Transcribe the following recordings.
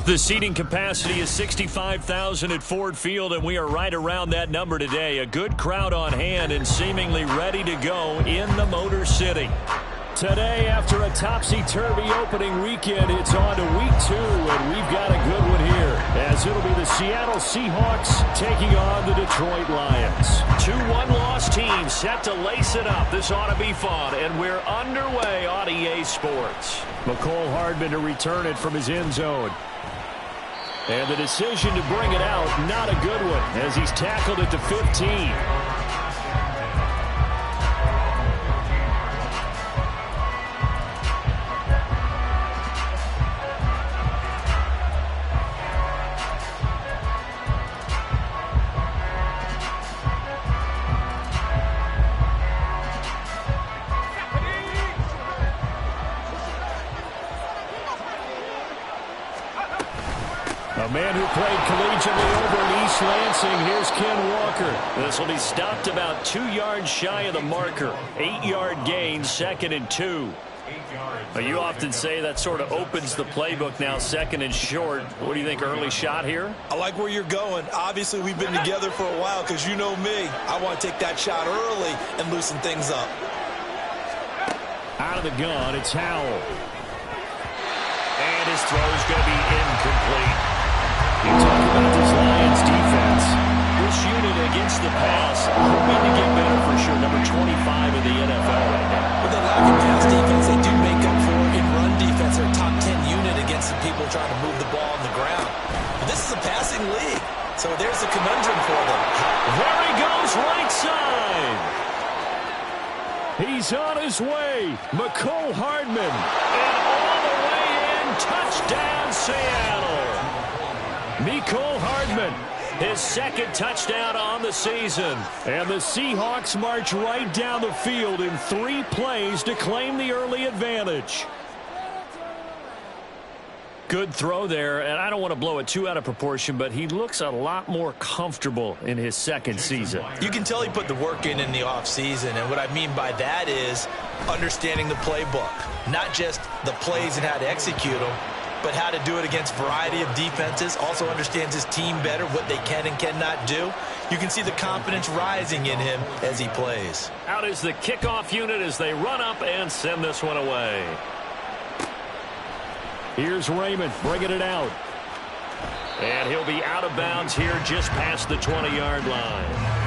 The seating capacity is 65,000 at Ford Field, and we are right around that number today. A good crowd on hand and seemingly ready to go in the Motor City. Today, after a topsy-turvy opening weekend, it's on to week 2, and we've got a good one here, as it'll be the Seattle Seahawks taking on the Detroit Lions. 2 one-loss teams set to lace it up. This ought to be fun, and we're underway on EA Sports. Mecole Hardman to return it from his end zone. And the decision to bring it out, not a good one, as he's tackled at the 15. A man who played collegiately over in East Lansing, here's Ken Walker. This will be stopped about 2 yards shy of the marker. 8-yard gain, 2nd and 2. You often say that sort of opens the playbook now, 2nd and short. What do you think, early shot here? I like where you're going. Obviously, we've been together for a while because you know me. I want to take that shot early and loosen things up. Out of the gun, it's Howell. And his throw's going to be incomplete. You talk about this Lions defense. This unit against the pass, hoping to get better for sure. Number 25 in the NFL right now. With the lack of pass defense, they do make up for in run defense. They're a top 10 unit against the people trying to move the ball on the ground. But this is a passing league, so there's a conundrum for them. There he goes, right side. He's on his way. Mecole Hardman. And all the way in, touchdown Seattle. Mecole Hardman, his 2nd touchdown on the season. And the Seahawks march right down the field in 3 plays to claim the early advantage. Good throw there, and I don't want to blow it too out of proportion, but he looks a lot more comfortable in his 2nd season. You can tell he put the work in the offseason, and what I mean by that is understanding the playbook, not just the plays and how to execute them, but how to do it against a variety of defenses. Also understands his team better, what they can and cannot do. You can see the confidence rising in him as he plays. Out is the kickoff unit as they run up and send this one away. Here's Raymond bringing it out. And he'll be out of bounds here just past the 20-yard line.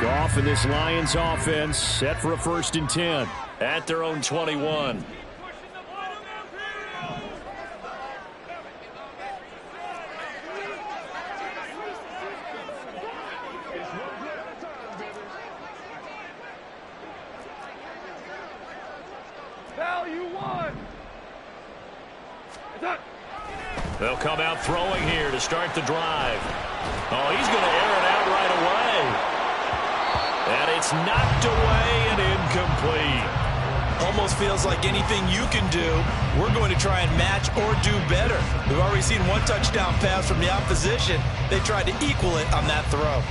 Goff and this Lions offense set for a 1st and 10 at their own 21. They'll come out throwing here to start the drive. Oh, he's going to air it out right away. And it's knocked away and incomplete. Almost feels like anything you can do, we're going to try and match or do better. We've already seen 1 touchdown pass from the opposition. They tried to equal it on that throw.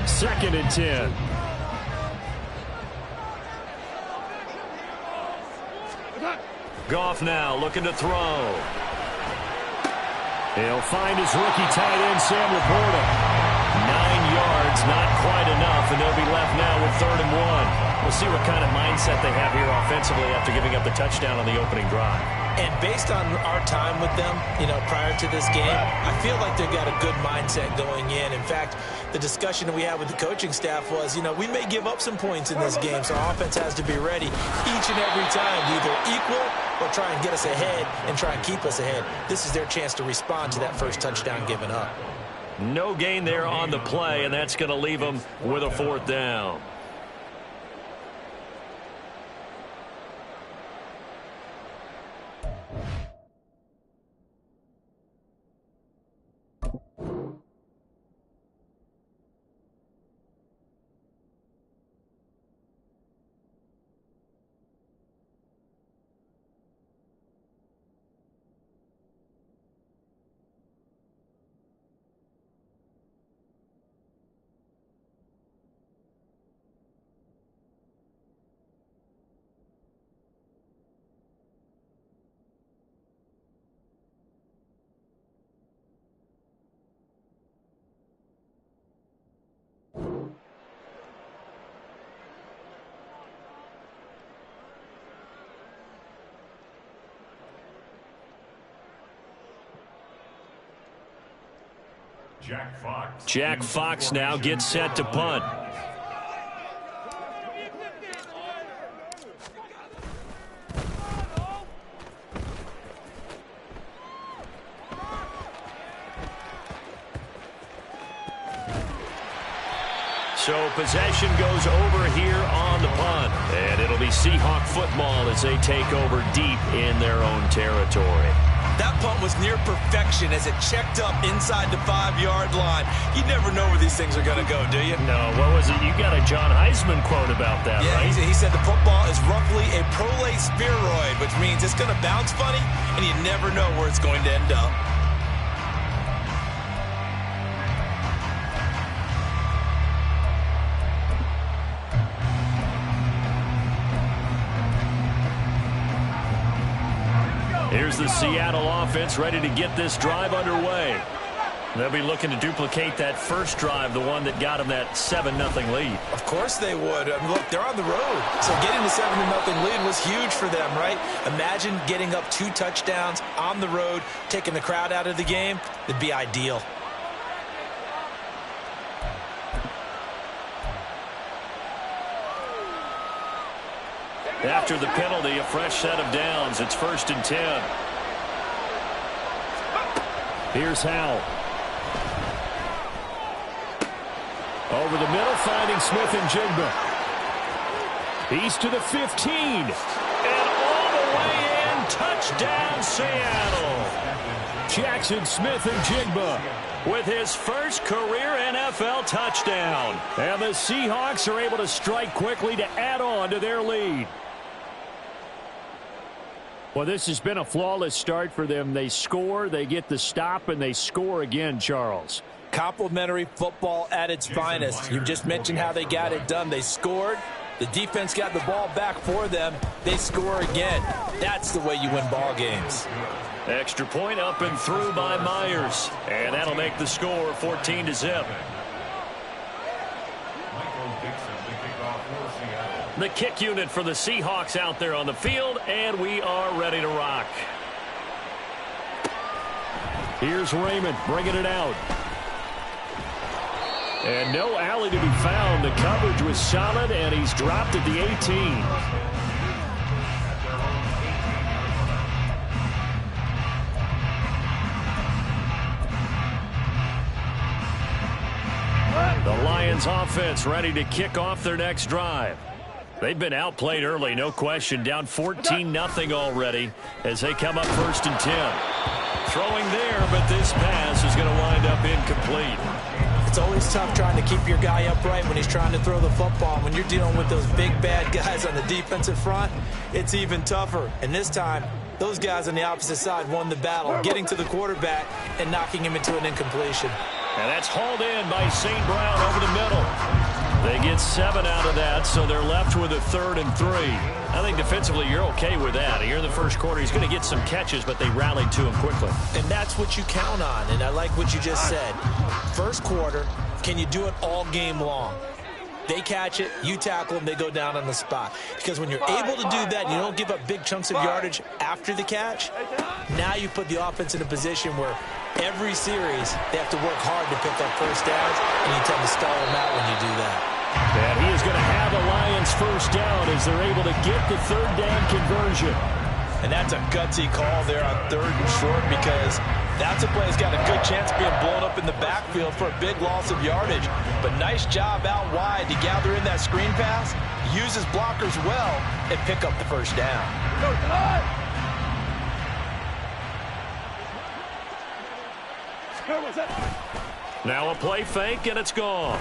Second and 10. Goff now looking to throw. He'll find his rookie tight end, Sam Laporta. 9 yards, not quite enough, and they'll be left now with 3rd and 1. We'll see what kind of mindset they have here offensively after giving up the touchdown on the opening drive. And based on our time with them, prior to this game, I feel like they've got a good mindset going in. In fact, the discussion that we had with the coaching staff was, we may give up some points in this game, so our offense has to be ready each and every time to either equal or try and get us ahead and try and keep us ahead. This is their chance to respond to that first touchdown given up. No gain there on the play, and that's going to leave them with a 4th down. Jack Fox now gets set to punt. So possession goes over here on the punt. And it'll be Seahawk football as they take over deep in their own territory. That punt was near perfection as it checked up inside the 5-yard line. You never know where these things are going to go, do you? No, what was it? You got a John Heisman quote about that, yeah, right? He said the football is roughly a prolate spheroid, which means it's going to bounce funny, and you never know where it's going to end up. Here's the Seattle offense ready to get this drive underway. They'll be looking to duplicate that first drive, the one that got them that 7-0 lead. Of course they would. I mean, look, they're on the road. So getting the 7-0 lead was huge for them, right? Imagine getting up 2 touchdowns on the road, taking the crowd out of the game. It'd be ideal. After the penalty, a fresh set of downs. It's 1st and 10. Here's Howell. Over the middle, finding Smith-Njigba. He's to the 15. And all the way in, touchdown Seattle. Jackson Smith-Njigba with his first career NFL touchdown. And the Seahawks are able to strike quickly to add on to their lead. Well, this has been a flawless start for them. They score, they get the stop, and they score again, Charles. Complimentary football at its finest. You just mentioned how they got it done. They scored. The defense got the ball back for them. They score again. That's the way you win ball games. Extra point up and through by Myers. And that'll make the score 14-0. The kick unit for the Seahawks out there on the field, and we are ready to rock. Here's Raymond bringing it out. And no alley to be found. The coverage was solid, and he's dropped at the 18. The Lions offense ready to kick off their next drive. They've been outplayed early, no question. Down 14-0 already as they come up 1st and 10. Throwing there, but this pass is going to wind up incomplete. It's always tough trying to keep your guy upright when he's trying to throw the football. When you're dealing with those big, bad guys on the defensive front, it's even tougher. And this time, those guys on the opposite side won the battle, getting to the quarterback and knocking him into an incompletion. And that's hauled in by St. Brown over the middle. They get 7 out of that, so they're left with a 3rd and 3. I think defensively you're okay with that. Here in the first quarter, he's going to get some catches, but they rallied to him quickly. And that's what you count on, and I like what you just said. First quarter, can you do it all game long? They catch it, you tackle them, they go down on the spot. Because when you're able to do that and you don't give up big chunks of yardage after the catch, now you put the offense in a position where every series they have to work hard to pick up first downs, and you tend to stall them out when you do that. And he is going to have the Lions first down as they're able to get the 3rd down conversion. And that's a gutsy call there on 3rd and short, because that's a play that's got a good chance of being blown up in the backfield for a big loss of yardage. But nice job out wide to gather in that screen pass, use his blockers well, and pick up the first down. Now a play fake, and it's gone.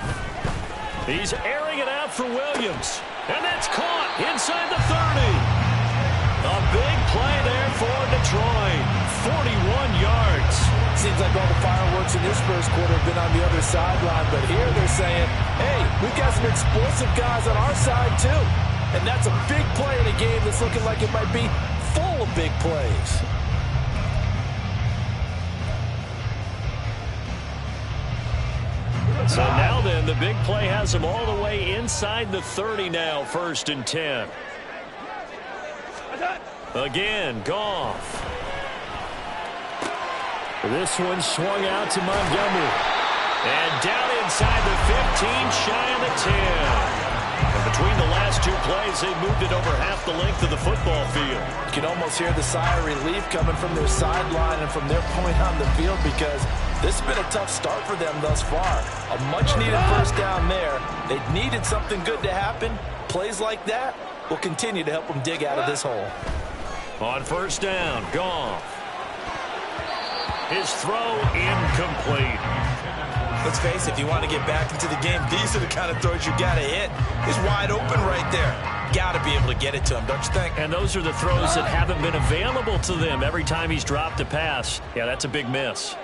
He's airing it out for Williams. And that's caught inside the 30. A big play there for Detroit. 41 yards. Seems like all the fireworks in this first quarter have been on the other sideline, but here they're saying, hey, we've got some explosive guys on our side too. And that's a big play in a game that's looking like it might be full of big plays. So now then, the big play has them all the way inside the 30 now, 1st and 10. Again, Goff. This one swung out to Montgomery. And down inside the 15, shy of the 10. And between the last two plays, they moved it over half the length of the football field. You can almost hear the sigh of relief coming from their sideline and from their point on the field, because this has been a tough start for them thus far. A much-needed first down there. They needed something good to happen. Plays like that will continue to help them dig out of this hole. On first down, Goff. His throw incomplete. Let's face it, if you want to get back into the game, these are the kind of throws you got to hit. He's wide open right there. Got to be able to get it to him, don't you think? And those are the throws that haven't been available to them every time he's dropped a pass. Yeah, that's a big miss.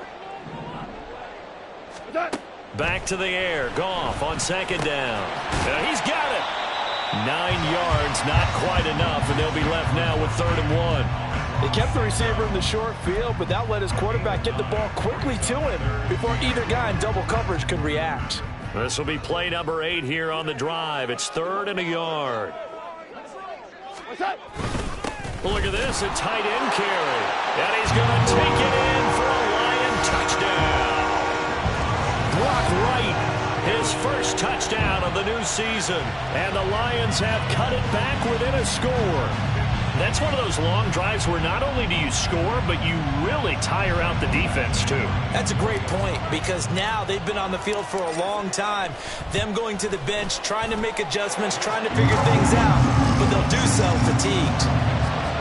Back to the air. Goff on second down. He's got it. 9 yards, not quite enough, and they'll be left now with 3rd and 1. They kept the receiver in the short field, but that let his quarterback get the ball quickly to him before either guy in double coverage could react. This will be play number 8 here on the drive. It's 3rd and a yard. Look at this, a tight end carry. And he's going to take it in for a Lion touchdown. Brock Wright, his first touchdown of the new season. And the Lions have cut it back within a score. That's one of those long drives where not only do you score, but you really tire out the defense, too. That's a great point, because now they've been on the field for a long time. Them going to the bench, trying to make adjustments, trying to figure things out, but they'll do so fatigued.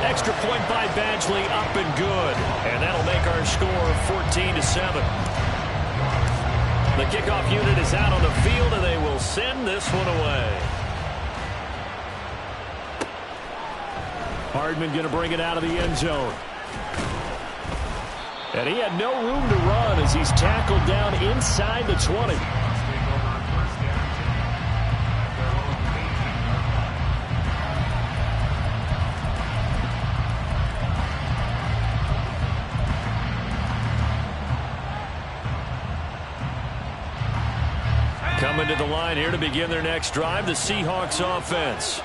Extra point by Badgley, up and good. And that'll make our score 14-7. The kickoff unit is out on the field, and they will send this one away. Hardman going to bring it out of the end zone. And he had no room to run as he's tackled down inside the 20. Coming to the line here to begin their next drive, the Seahawks offense.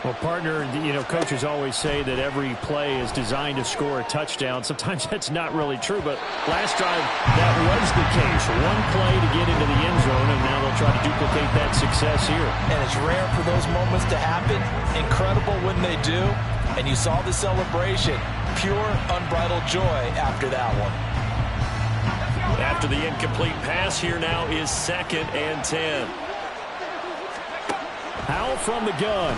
Well, partner, coaches always say that every play is designed to score a touchdown. Sometimes that's not really true, but last drive, that was the case. One play to get into the end zone, and now they'll try to duplicate that success here. And it's rare for those moments to happen. Incredible when they do. And you saw the celebration. Pure, unbridled joy after that one. After the incomplete pass, here now is 2nd and 10. Howell from the gun.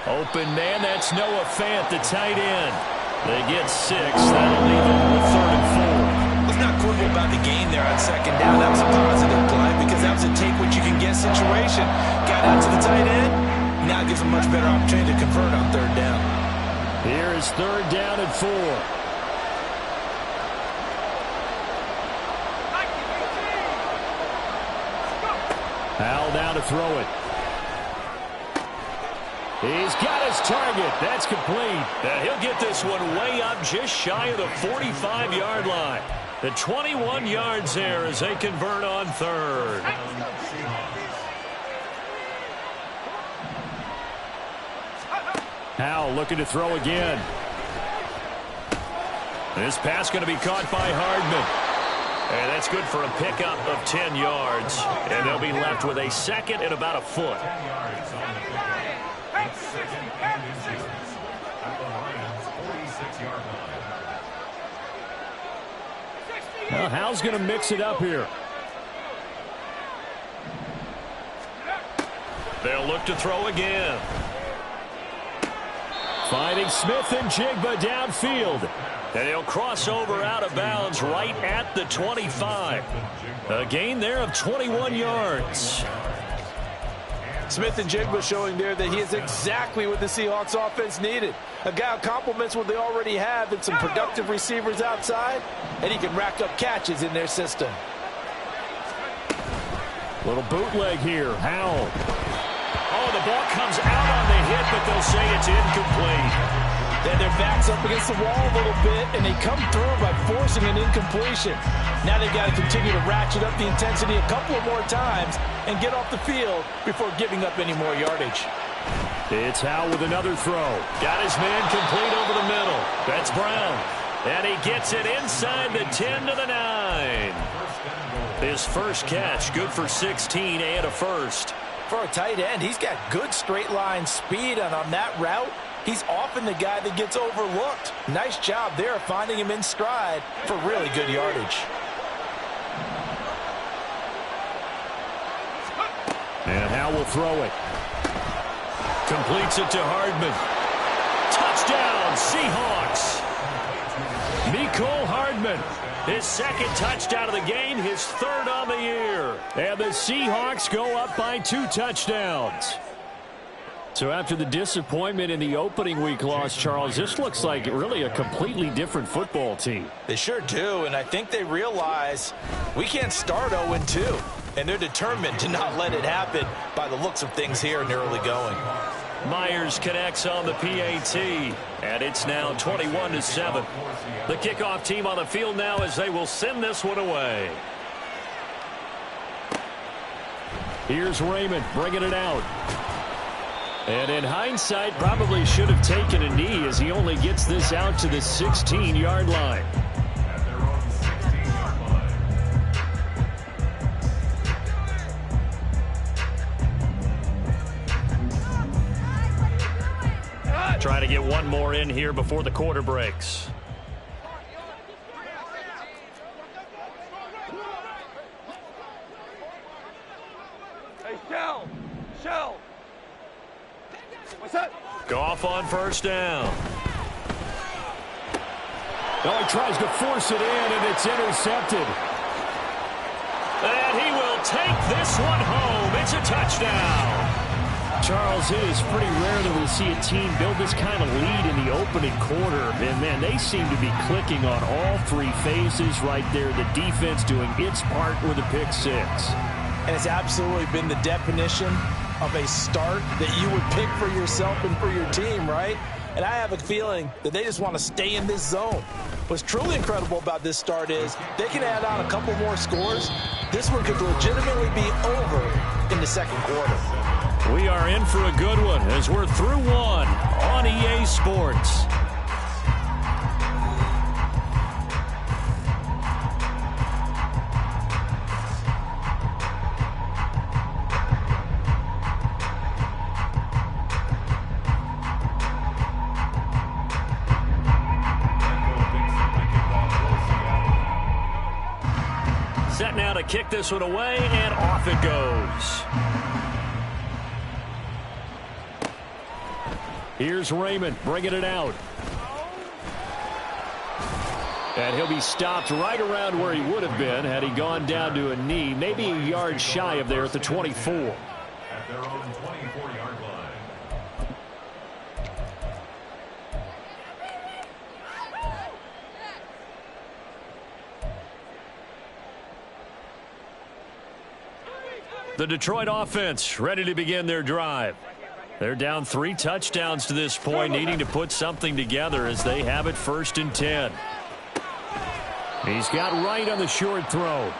Open man, that's Noah Fant, the tight end. They get 6. That'll leave them with 3rd and 4. Let's not quibble about the gain there on 2nd down. That was a positive play because that was a take-what-you-can-get situation. Got out to the tight end. Now gives a much better opportunity to convert on 3rd down. Here is 3rd down and 4. Howell down to throw it. He's got his target. That's complete. And he'll get this one way up just shy of the 45-yard line. The 21 yards there as they convert on 3rd. Howell looking to throw again. This pass going to be caught by Hardman. And that's good for a pickup of 10 yards. And they'll be left with a 2nd and about a foot. Well, Howell's going to mix it up here. They'll look to throw again. Finding Smith and Jigba downfield. And he'll cross over out of bounds right at the 25. A gain there of 21 yards. Smith and Jigba showing there that he is exactly what the Seahawks offense needed. A guy who complements what they already have and some productive receivers outside, and he can rack up catches in their system. Little bootleg here. Howell. Oh, the ball comes out on the hit, but they'll say it's incomplete. Then their backs up against the wall a little bit, and they come through by forcing an incompletion. Now they've got to continue to ratchet up the intensity a couple of more times and get off the field before giving up any more yardage. It's Howell with another throw. Got his man complete over the middle. That's Brown. And he gets it inside the 10 to the 9. His first catch, good for 16 and a first. For a tight end, he's got good straight line speed, and on that route, he's often the guy that gets overlooked. Nice job there finding him in stride for really good yardage. And Howe will throw it. Completes it to Hardman. Touchdown, Seahawks. Mecole Hardman, his second touchdown of the game, his third on the year. And the Seahawks go up by 2 touchdowns. So after the disappointment in the opening week loss, Charles, this looks like really a completely different football team. They sure do, and I think they realize we can't start 0-2. And they're determined to not let it happen by the looks of things here in the early going. Myers connects on the PAT, and it's now 21-7. The kickoff team on the field now as they will send this one away. Here's Raymond bringing it out. And in hindsight, probably should have taken a knee as he only gets this out to the 16-yard line. Trying to get one more in here before the quarter breaks. Hey, Shell. What's that? Goff on first down. Oh, he tries to force it in, and it's intercepted. And he will take this one home. It's a touchdown. Charles, it is pretty rare that we see a team build this kind of lead in the opening quarter. And, man, they seem to be clicking on all 3 phases right there. The defense doing its part with a pick 6. And it's absolutely been the definition of a start that you would pick for yourself and for your team, right? And I have a feeling that they just want to stay in this zone. What's truly incredible about this start is they can add on a couple more scores. This one could legitimately be over in the second quarter. We are in for a good one as we're through one on EA Sports. Set now to kick this one away, and off it goes. Here's Raymond bringing it out. And he'll be stopped right around where he would have been had he gone down to a knee, maybe a yard shy of there at the 24. At their own 24-yard line. The Detroit offense ready to begin their drive. They're down 3 touchdowns to this point, needing to put something together as they have it 1st and 10. He's got right on the short throw.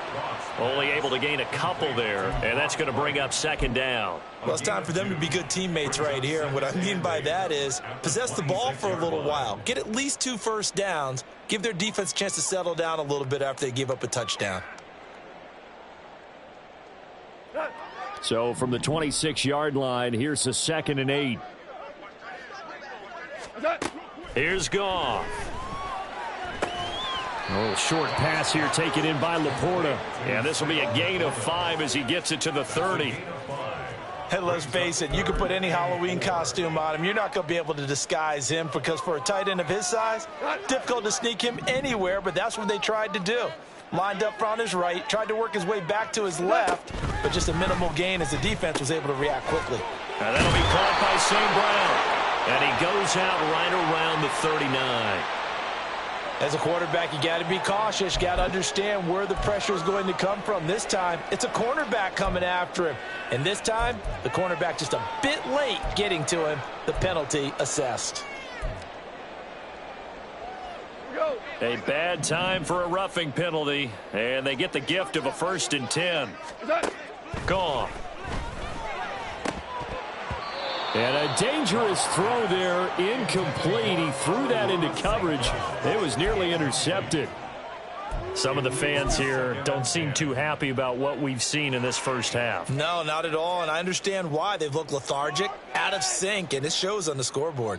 Only able to gain a couple there, and that's going to bring up 2nd down. Well, it's time for them to be good teammates right here. And what I mean by that is possess the ball for a little while. Get at least 2 first downs. Give their defense a chance to settle down a little bit after they give up a touchdown. So from the 26-yard line, here's the 2nd and 8. Here's Goff. A little short pass here taken in by Laporta. And this will be a gain of 5 as he gets it to the 30. Hey, let's face it, you can put any Halloween costume on him. You're not going to be able to disguise him because for a tight end of his size, difficult to sneak him anywhere, but that's what they tried to do. Lined up on his right, tried to work his way back to his left, but just a minimal gain as the defense was able to react quickly. And that'll be caught by St. Brown. And he goes out right around the 39. As a quarterback, you got to be cautious. You got to understand where the pressure is going to come from. This time, it's a cornerback coming after him. And this time, the cornerback just a bit late getting to him. The penalty assessed. A bad time for a roughing penalty, and they get the gift of a 1st and 10. Gone. And a dangerous throw there, incomplete. He threw that into coverage. It was nearly intercepted. Some of the fans here don't seem too happy about what we've seen in this first half. No, not at all, and I understand why. They've looked lethargic, out of sync, and it shows on the scoreboard.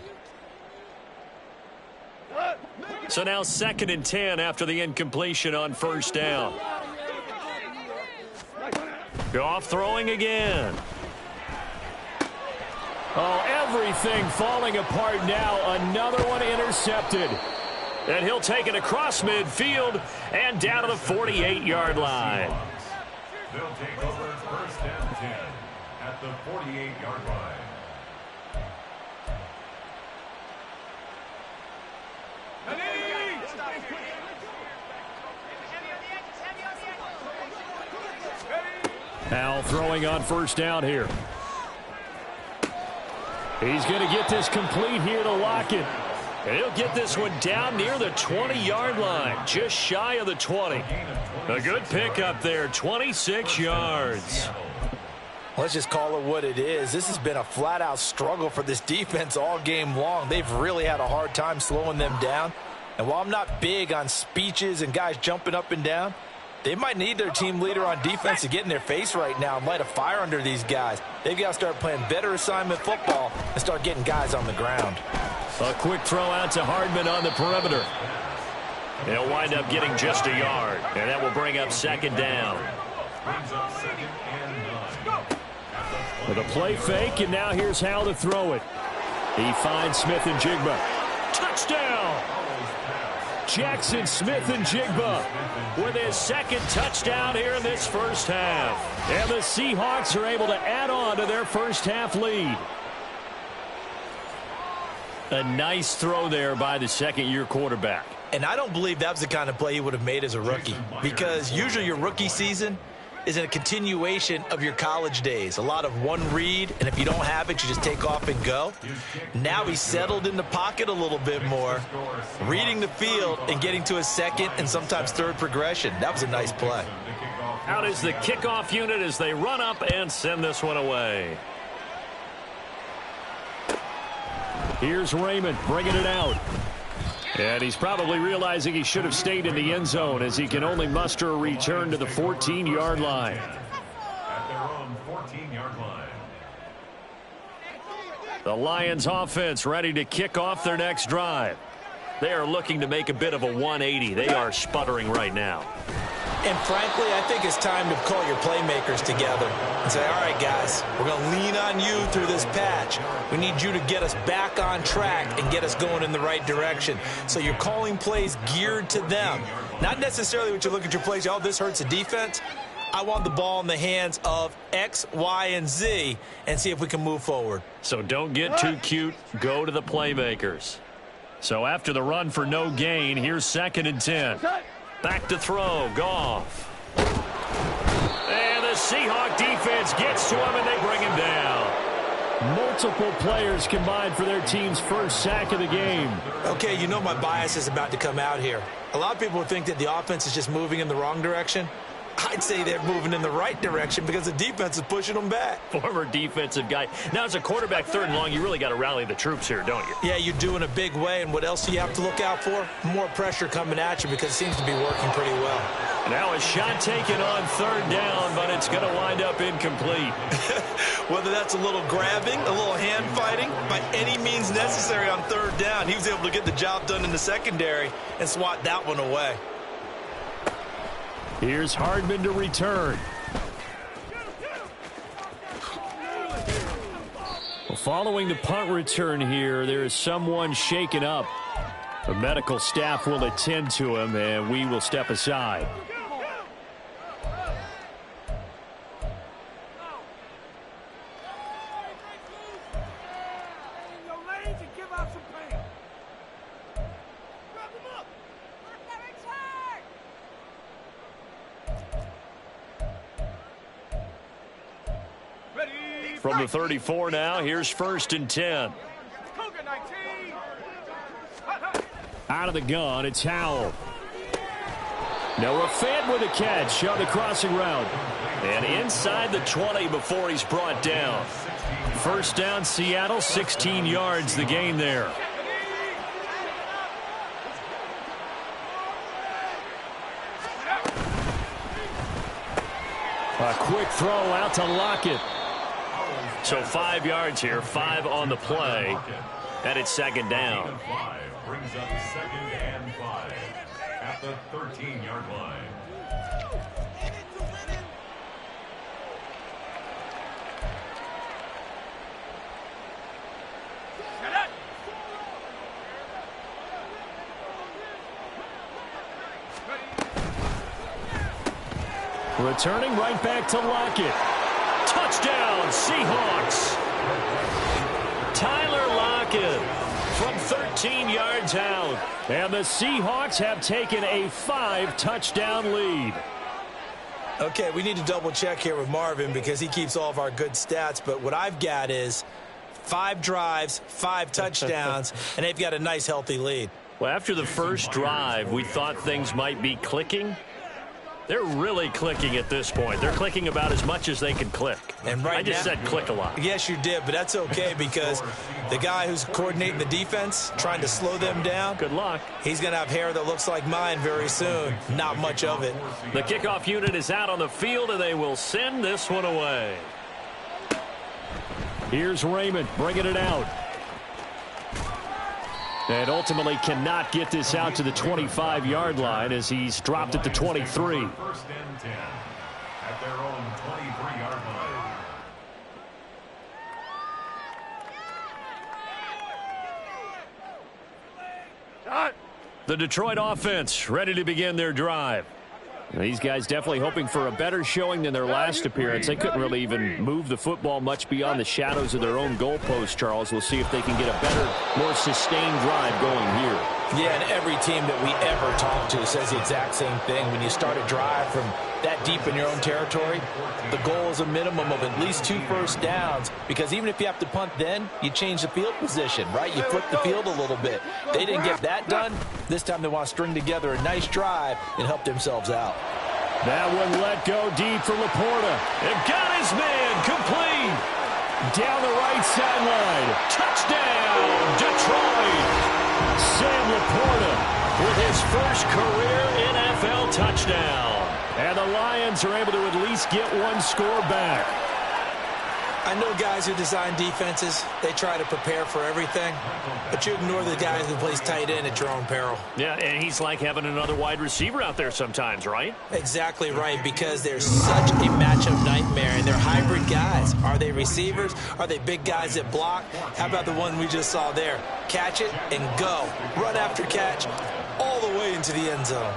So now 2nd and 10 after the incompletion on first down. Goff throwing again. Oh, everything falling apart now. Another one intercepted. And he'll take it across midfield and down to the 48-yard line. They'll take over 1st and 10 at the 48-yard line. Al throwing on first down here. He's going to get this complete here to Lockett. And he'll get this one down near the 20-yard line, just shy of the 20. A good pickup there, 26 yards. Let's just call it what it is. This has been a flat-out struggle for this defense all game long. They've really had a hard time slowing them down. And while I'm not big on speeches and guys jumping up and down, they might need their team leader on defense to get in their face right now and light a fire under these guys. They've got to start playing better assignment football and start getting guys on the ground. A quick throw out to Hardman on the perimeter. He'll wind up getting just a yard, and that will bring up 2nd down. Brings up 2nd and 9. With a play fake, and now here's how to throw it. He finds Smith and Jigba. Touchdown! Jackson Smith and Jigba with his 2nd touchdown here in this first half. And the Seahawks are able to add on to their first half lead. A nice throw there by the 2nd-year quarterback. And I don't believe that was the kind of play he would have made as a rookie, because usually your rookie season is a continuation of your college days. A lot of one read, and if you don't have it, you just take off and go. Now he's settled in the pocket a little bit more, reading the field and getting to his 2nd and sometimes 3rd progression. That was a nice play. Out is the kickoff unit as they run up and send this one away. Here's Raymond bringing it out. And he's probably realizing he should have stayed in the end zone as he can only muster a return to the 14-yard line. At their own 14-yard line. The Lions offense ready to kick off their next drive. They are looking to make a bit of a 180. They are sputtering right now. And frankly, I think it's time to call your playmakers together and say, all right, guys, we're going to lean on you through this patch. We need you to get us back on track and get us going in the right direction. So you're calling plays geared to them. Not necessarily what you look at your plays, oh, this hurts the defense. I want the ball in the hands of X, Y, and Z and see if we can move forward. So don't get too cute. Go to the playmakers. So after the run for no gain, here's 2nd and 10. Back to throw, Goff. And the Seahawk defense gets to him, and they bring him down. Multiple players combined for their team's first sack of the game. Okay, you know my bias is about to come out here. A lot of people would think that the offense is just moving in the wrong direction. I'd say they're moving in the right direction because the defense is pushing them back. Former defensive guy. Now, as a quarterback 3rd and long, you really got to rally the troops here, don't you? Yeah, you do in a big way. And what else do you have to look out for? More pressure coming at you because it seems to be working pretty well. Now a shot taken on 3rd down, but it's going to wind up incomplete. Whether that's a little grabbing, a little hand fighting, by any means necessary on 3rd down, he was able to get the job done in the secondary and swat that one away. Here's Hardman to return. Well, following the punt return here, there is someone shaken up. The medical staff will attend to him, and we will step aside. From the 34 now, here's 1st and 10. Out of the gun, it's Howell. Noah Fant with a catch on the crossing route. And inside the 20 before he's brought down. 1st down, Seattle, 16 yards the gain there. A quick throw out to Lockett. So 5 yards here, 5 on the play, and it's second down. Brings up 2nd and 5 at the 13-yard line. Returning right back to Lockett. Touchdown, Seahawks. Tyler Lockett from 13 yards out. And the Seahawks have taken a 5-touchdown lead. Okay, we need to double check here with Marvin because he keeps all of our good stats. But what I've got is 5 drives, 5 touchdowns, and they've got a nice, healthy lead. Well, after the first drive, we thought things might be clicking. They're really clicking at this point. They're clicking about as much as they can click. And right I just said click a lot. Yes, you did, but that's okay because the guy who's coordinating the defense, trying to slow them down, good luck. He's going to have hair that looks like mine very soon. Not much of it. The kickoff unit is out on the field, and they will send this one away. Here's Raymond bringing it out. And ultimately cannot get this out to the 25-yard line as he's dropped at the 23. 1st and 10 at their own 23-yard line. The Detroit offense ready to begin their drive. These guys definitely hoping for a better showing than their last appearance. They couldn't really even move the football much beyond the shadows of their own goalpost, Charles. We'll see if they can get a better, more sustained drive going here. Yeah, and every team that we ever talk to says the exact same thing. When you start a drive from that deep in your own territory, the goal is a minimum of at least 2 first downs, because even if you have to punt then, you change the field position, right? You flip the field a little bit. They didn't get that done. This time they want to string together a nice drive and help themselves out. That one let go deep for Laporta. And got his man complete. Down the right sideline. Touchdown, Detroit. Sam Laporta with his first career NFL touchdown. And the Lions are able to at least get one score back. I know guys who design defenses, they try to prepare for everything, but you ignore the guys who plays tight end at your own peril. Yeah, and he's like having another wide receiver out there sometimes, right? Exactly right, because they're such a matchup nightmare, and they're hybrid guys. Are they receivers? Are they big guys that block? How about the one we just saw there? Catch it and go. Run after catch all the way into the end zone.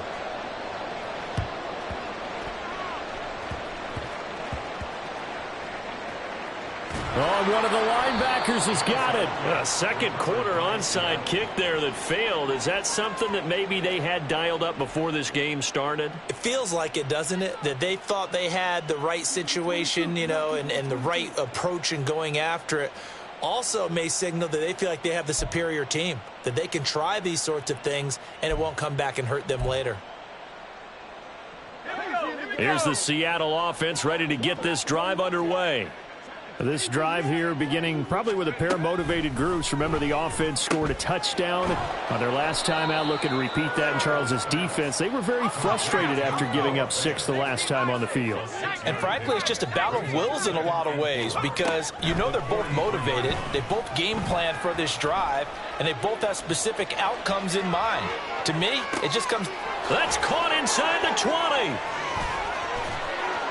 Oh, one of the linebackers has got it. A second quarter onside kick there that failed. Is that something that maybe they had dialed up before this game started? It feels like it, doesn't it? That they thought they had the right situation, you know, and the right approach in going after it. Also may signal that they feel like they have the superior team, that they can try these sorts of things and it won't come back and hurt them later. Here's the Seattle offense ready to get this drive underway. This drive here beginning probably with a pair of motivated groups. Remember, the offense scored a touchdown on their last time out. Looking to repeat that in Charles's defense. They were very frustrated after giving up 6 the last time on the field. And frankly, it's just a battle of wills in a lot of ways, because you know they're both motivated. They both game plan for this drive, and they both have specific outcomes in mind. To me, it just comes... That's caught inside the 20.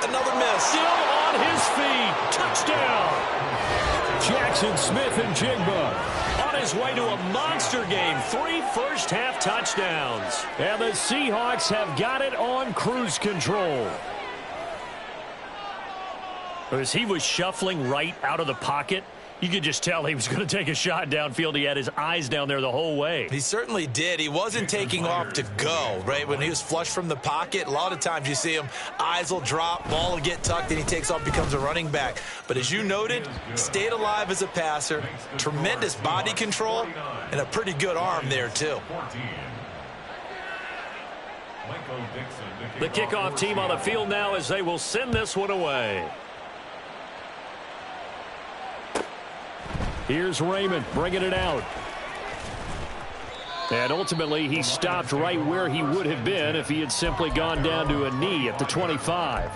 Another miss. Still on his feet. Touchdown. Jackson Smith-Njigba on his way to a monster game. 3 first-half touchdowns. And the Seahawks have got it on cruise control. As he was shuffling right out of the pocket, you could just tell he was going to take a shot downfield. He had his eyes down there the whole way. He certainly did. He wasn't taking off to go, right? When he was flush from the pocket, a lot of times you see him, eyes will drop, ball will get tucked, and he takes off, becomes a running back. But as you noted, stayed alive as a passer, tremendous body control, and a pretty good arm there, too. The kickoff team on the field now as they will send this one away. Here's Raymond bringing it out. And ultimately, he stopped right where he would have been if he had simply gone down to a knee at the 25.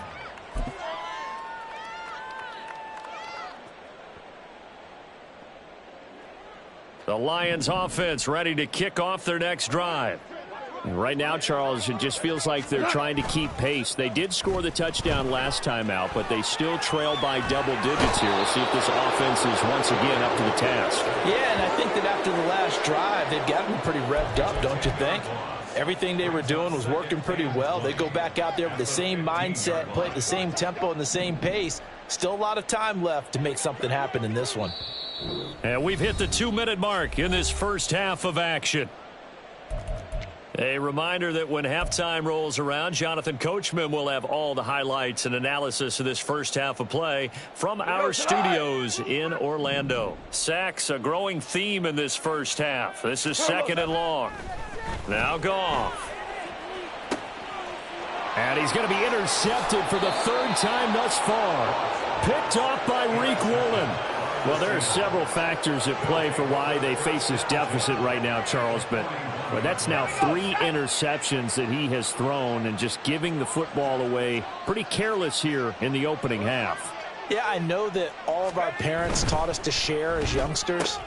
The Lions offense ready to kick off their next drive. And right now, Charles, it just feels like they're trying to keep pace. They did score the touchdown last time out, but they still trail by double digits here. We'll see if this offense is once again up to the task. Yeah, and I think that after the last drive, they've got to be pretty revved up, don't you think? Everything they were doing was working pretty well. They go back out there with the same mindset, play at the same tempo and the same pace. Still a lot of time left to make something happen in this one. And we've hit the 2-minute mark in this first half of action. A reminder that when halftime rolls around, Jonathan Coachman will have all the highlights and analysis of this first half of play from our studios in Orlando. Sacks, a growing theme in this first half. This is 2nd and long. Now Goff. And he's going to be intercepted for the 3rd time thus far. Picked off by Riq Woolen. Well, there are several factors at play for why they face this deficit right now, Charles, but that's now 3 interceptions that he has thrown and just giving the football away pretty careless here in the opening half. Yeah, I know that all of our parents taught us to share as youngsters,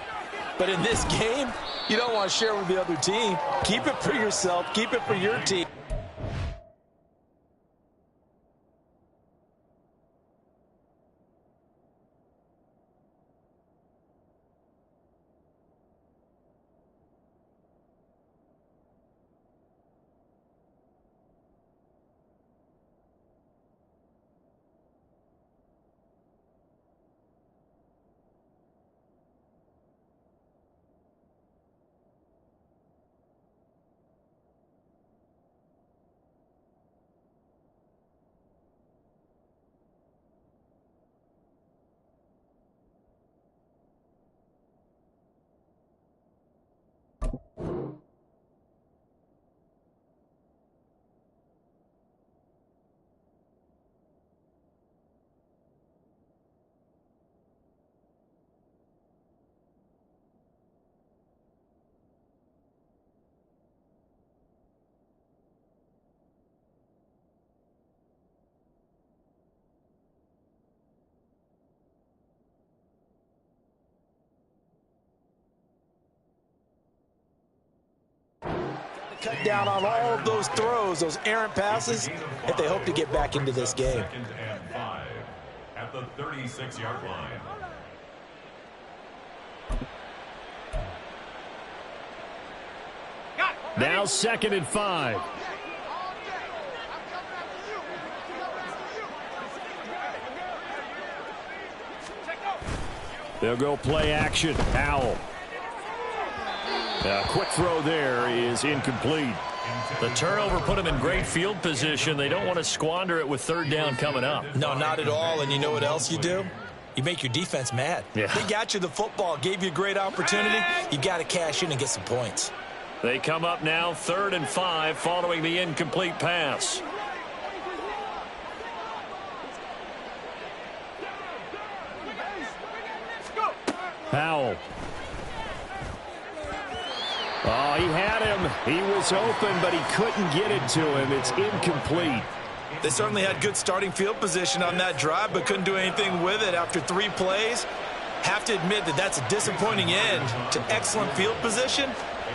but in this game, you don't want to share with the other team. Keep it for yourself. Keep it for your team. Cut down on all of those throws, those errant passes, if they hope to get back into this game. 2nd and 5 at the 36-yard line. Now 2nd and 5. They'll go play action. Howell. A quick throw there is incomplete. The turnover put them in great field position. They don't want to squander it with 3rd down coming up. No, not at all. And you know what else you do? You make your defense mad. Yeah. They got you the football, gave you a great opportunity. You got to cash in and get some points. They come up now 3rd and 5 following the incomplete pass. Howell. Oh, he had him. He was open, but he couldn't get it to him. It's incomplete. They certainly had good starting field position on that drive, but couldn't do anything with it after 3 plays. Have to admit that that's a disappointing end to excellent field position.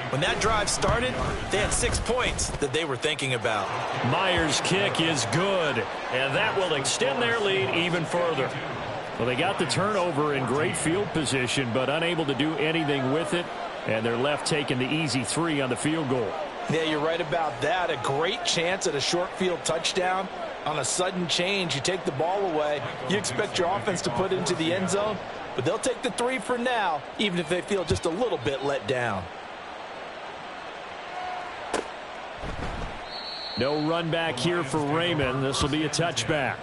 When that drive started, they had 6 points that they were thinking about. Myers' kick is good, and that will extend their lead even further. Well, they got the turnover in great field position, but unable to do anything with it. And they're left taking the easy 3 on the field goal. Yeah, you're right about that. A great chance at a short field touchdown. On a sudden change, you take the ball away. You expect your offense to put it into the end zone, but they'll take the 3 for now, even if they feel just a little bit let down. No run back here for Raymond. This will be a touchback.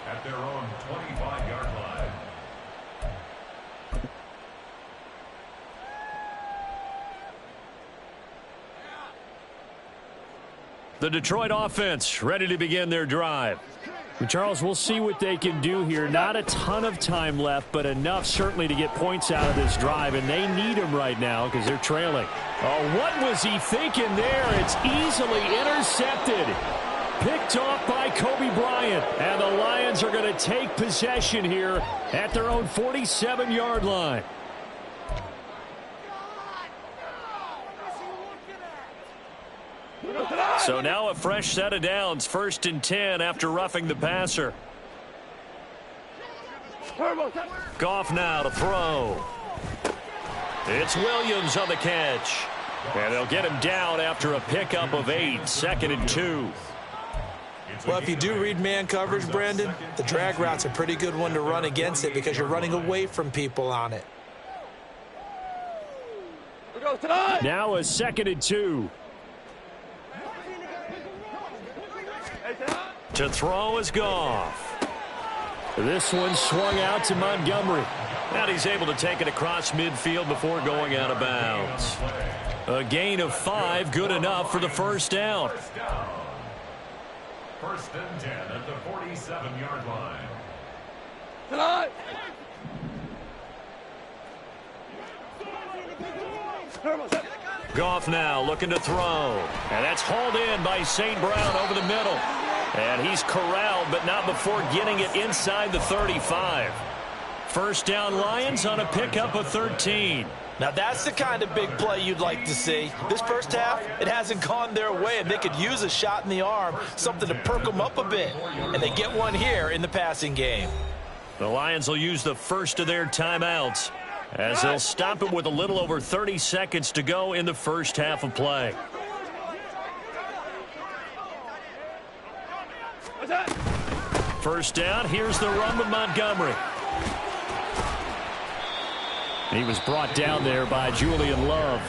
At their own 25-yard line. The Detroit offense ready to begin their drive. And Charles, we'll see what they can do here. Not a ton of time left, but enough certainly to get points out of this drive, and they need them right now because they're trailing. Oh, what was he thinking there? It's easily intercepted. Picked off by Kobe Bryant, and the Lions are going to take possession here at their own 47-yard line. So now a fresh set of downs, 1st and 10 after roughing the passer. Goff now to throw. It's Williams on the catch. And they'll get him down after a pickup of 8, 2nd and 2. Well, if you do read man coverage, Brandon, the drag route's a pretty good one to run against it because you're running away from people on it. Now a 2nd and 2. To throw is Goff. This one swung out to Montgomery. And he's able to take it across midfield before going out of bounds. A gain of 5, good enough for the first down. 1st and 10 at the 47-yard line. Goff now looking to throw. And that's hauled in by St. Brown over the middle. And he's corralled, but not before getting it inside the 35. First down Lions on a pickup of 13. Now that's the kind of big play you'd like to see. This first half, it hasn't gone their way, and they could use a shot in the arm, something to perk them up a bit. And they get one here in the passing game. The Lions will use the first of their timeouts as they'll stop it with a little over 30 seconds to go in the first half of play. First down, here's the run with Montgomery. He was brought down there by Julian Love.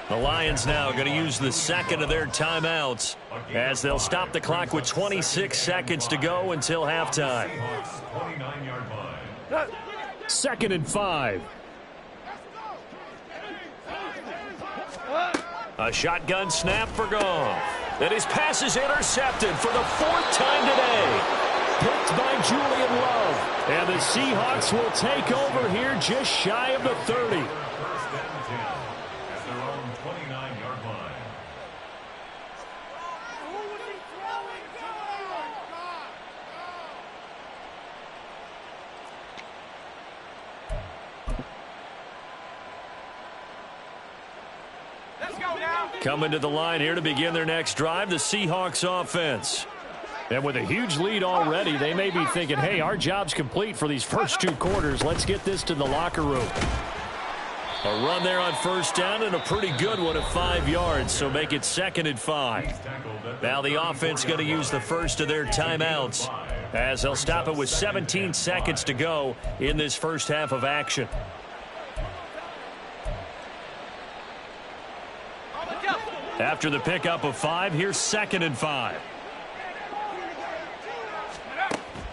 The Lions now going to use the second of their timeouts as they'll stop the clock with 26 seconds to go until halftime. 29-yard line. 2nd and 5. A shotgun snap for Goff. And his pass is intercepted for the 4th time today. Picked by Julian Love. And the Seahawks will take over here just shy of the 30. 1st and 10 at their own 29-yard line. Coming to the line here to begin their next drive, the Seahawks offense. And with a huge lead already, they may be thinking, hey, our job's complete for these first 2 quarters. Let's get this to the locker room. A run there on first down and a pretty good one at 5 yards, so make it 2nd and 5. Now the offense going to use the first of their timeouts as they'll stop it with 17 seconds to go in this first half of action. After the pickup of 5, here's 2nd and 5.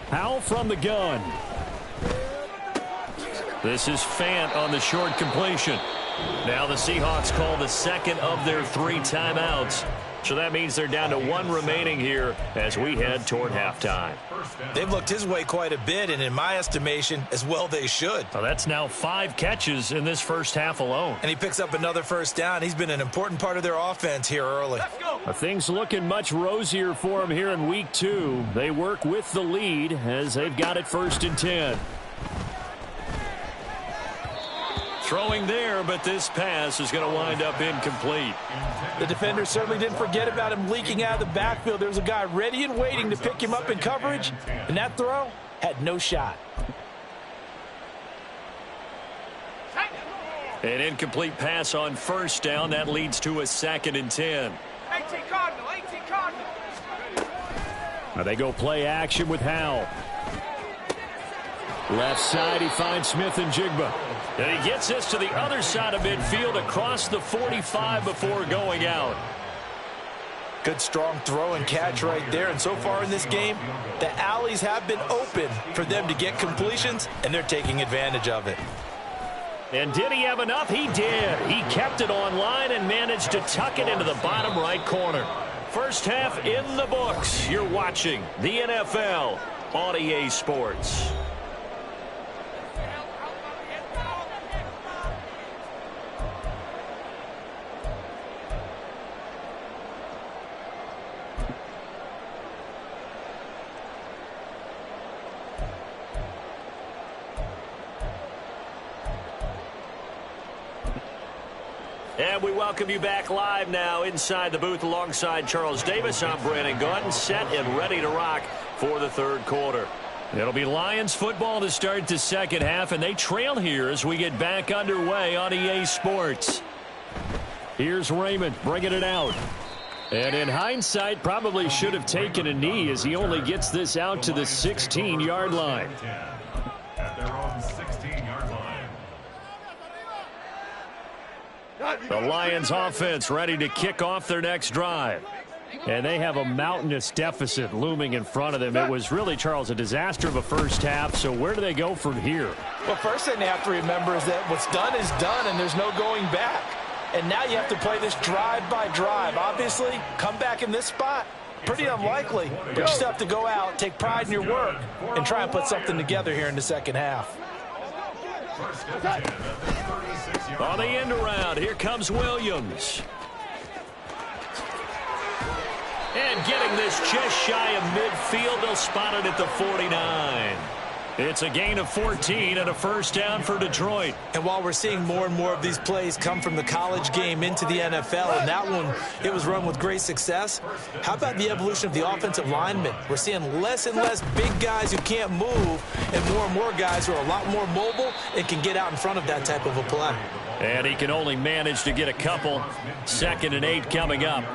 Powell from the gun. This is Fant on the short completion. Now the Seahawks call the second of their 3 timeouts. So that means they're down to 1 remaining here as we head toward halftime. They've looked his way quite a bit, and in my estimation, as well they should. Well, that's now 5 catches in this first half alone. And he picks up another first down. He's been an important part of their offense here early. Things looking much rosier for him here in week 2. They work with the lead as they've got it 1st and 10. Throwing there, but this pass is going to wind up incomplete. The defender certainly didn't forget about him leaking out of the backfield. There was a guy ready and waiting to pick him up in coverage, and that throw had no shot. An incomplete pass on first down. That leads to a 2nd and 10. 18 Cardinal, 18 Cardinal. Now they go play action with Howell. Left side, he finds Smith and Jigba. And he gets this to the other side of midfield across the 45 before going out. Good strong throw and catch right there. And so far in this game, the alleys have been open for them to get completions, and they're taking advantage of it. And did he have enough? He did. He kept it on line and managed to tuck it into the bottom right corner. First half in the books. You're watching the NFL on EA Sports. And we welcome you back live now inside the booth alongside Charles Davis. I'm Brandon Gaudin, set and ready to rock for the third quarter. It'll be Lions football to start the second half, and they trail here as we get back underway on EA Sports. Here's Raymond bringing it out. And in hindsight, probably should have taken a knee as he only gets this out to the 16-yard line. At their own 16-yard line. The Lions offense ready to kick off their next drive. And they have a mountainous deficit looming in front of them. It was really, Charles, a disaster of a first half. So where do they go from here? Well, first thing they have to remember is that what's done is done, and there's no going back. And now you have to play this drive by drive. Obviously, come back in this spot, pretty unlikely. But you still have to go out, take pride in your work, and try and put something together here in the second half. On the end around, here comes Williams. And getting this just shy of midfield, they'll spot it at the 49. It's a gain of 14 and a first down for Detroit. And while we're seeing more and more of these plays come from the college game into the NFL, and that one, it was run with great success, how about the evolution of the offensive linemen? We're seeing less and less big guys who can't move and more guys who are a lot more mobile and can get out in front of that type of a play. And he can only manage to get a couple. 2nd and 8 coming up.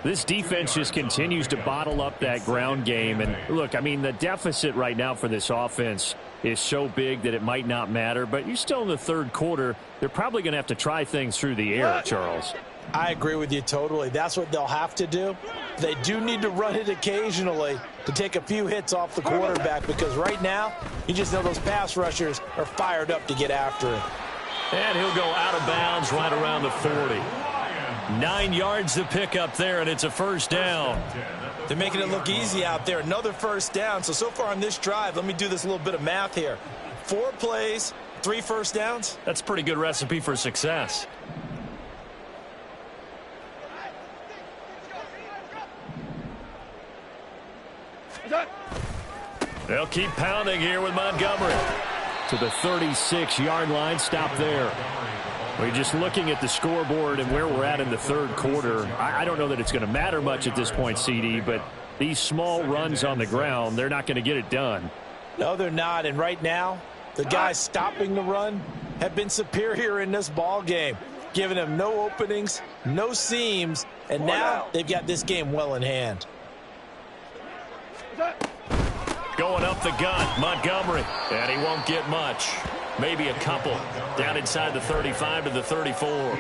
This defense just continues to bottle up that ground game. And look, I mean, the deficit right now for this offense is so big that it might not matter. But you're still in the third quarter. They're probably going to have to try things through the air, Charles. I agree with you totally. That's what they'll have to do. They do need to run it occasionally to take a few hits off the quarterback, because right now, you just know those pass rushers are fired up to get after it. And he'll go out of bounds right around the 40. 9 yards to pick up there, and it's a first down. They're making it look easy out there. Another first down. So far on this drive, let me do this little bit of math here. 4 plays, 3 first downs. That's a pretty good recipe for success. They'll keep pounding here with Montgomery. To the 36-yard line, stop there. We're just looking at the scoreboard and where we're at in the third quarter. I don't know that it's going to matter much at this point, CD, but these small runs on the ground, they're not going to get it done. No, they're not. And right now, the guys stopping the run have been superior in this ball game, giving them no openings, no seams, and now they've got this game well in hand. Going up the gut, Montgomery, and he won't get much. Maybe a couple down inside the 35 to the 34. Well,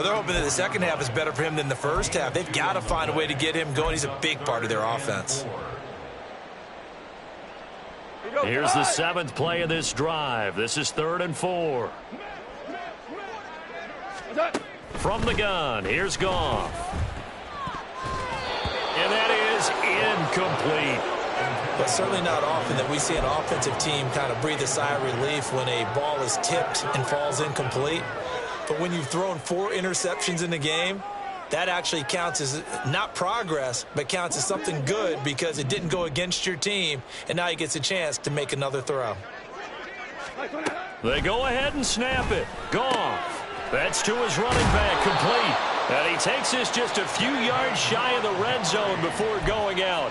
they're hoping that the second half is better for him than the first half. They've got to find a way to get him going. He's a big part of their offense. Here's the 7th play of this drive. This is 3rd and 4. From the gun, here's Goff. And that is incomplete. But certainly not often that we see an offensive team kind of breathe a sigh of relief when a ball is tipped and falls incomplete. But when you've thrown 4 interceptions in the game, that actually counts as not progress, but counts as something good because it didn't go against your team, and now he gets a chance to make another throw. They go ahead and snap it. Goff. That's to his running back, complete. And he takes this just a few yards shy of the red zone before going out.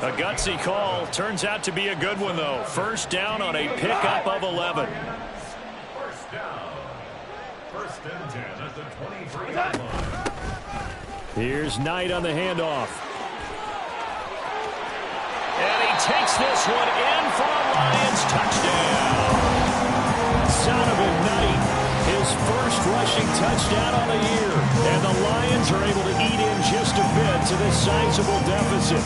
A gutsy call. Turns out to be a good one, though. First down on a pickup of 11. First down. 1st and 10 at the 23-yard line. Here's Knight on the handoff. And he takes this one in for a Lions touchdown. Donovan Knight, his first rushing touchdown on the year. And the Lions are able to eat in just a bit to this sizable deficit.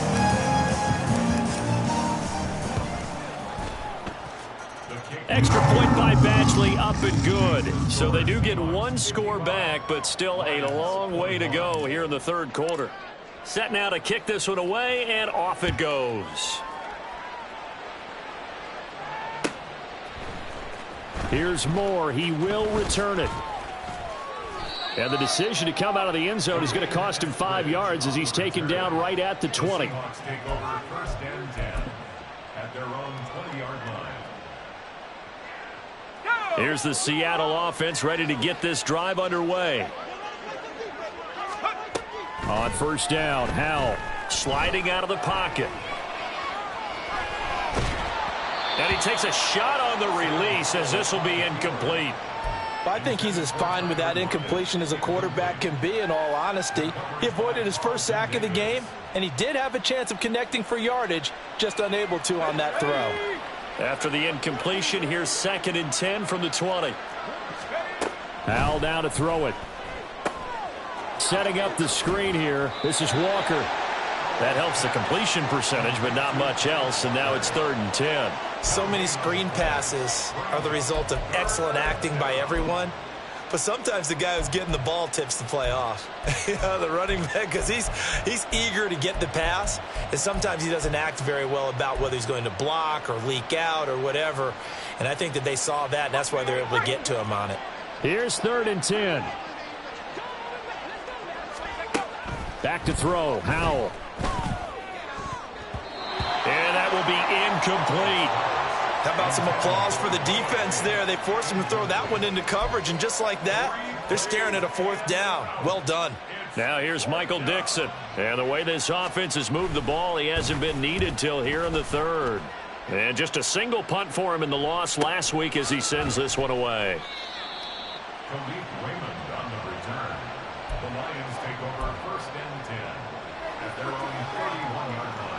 Extra point by Badgley, up and good. So they do get 1 score back, but still a long way to go here in the third quarter. Set now to kick this one away, and off it goes. Here's Moore. He will return it. And the decision to come out of the end zone is going to cost him 5 yards as he's taken down right at the 20. Seahawks take over 1st and 10 at their own 20-yard line. Here's the Seattle offense ready to get this drive underway. On first down, Howell sliding out of the pocket. And he takes a shot on the release as this will be incomplete. I think he's as fine with that incompletion as a quarterback can be, in all honesty. He avoided his first sack of the game, and he did have a chance of connecting for yardage, just unable to on that throw. After the incompletion, here's 2nd and 10 from the 20. Howell down to throw it. Setting up the screen here. This is Walker. That helps the completion percentage, but not much else, and now it's 3rd and 10. So many screen passes are the result of excellent acting by everyone, but sometimes the guy who's getting the ball tips the play off. The running back, because he's eager to get the pass, and sometimes he doesn't act very well about whether he's going to block or leak out or whatever, and I think that they saw that, and that's why they're able to get to him on it. Here's 3rd and 10. Back to throw, Howell. And that will be incomplete. How about some applause for the defense there? They forced him to throw that one into coverage, and just like that, they're staring at a 4th down. Well done. Now here's Michael Dixon. And the way this offense has moved the ball, he hasn't been needed till here in the 3rd. And just a single punt for him in the loss last week as he sends this one away. Khalif Raymond on the return. The Lions take over 1st and 10 at their own 41-yard line.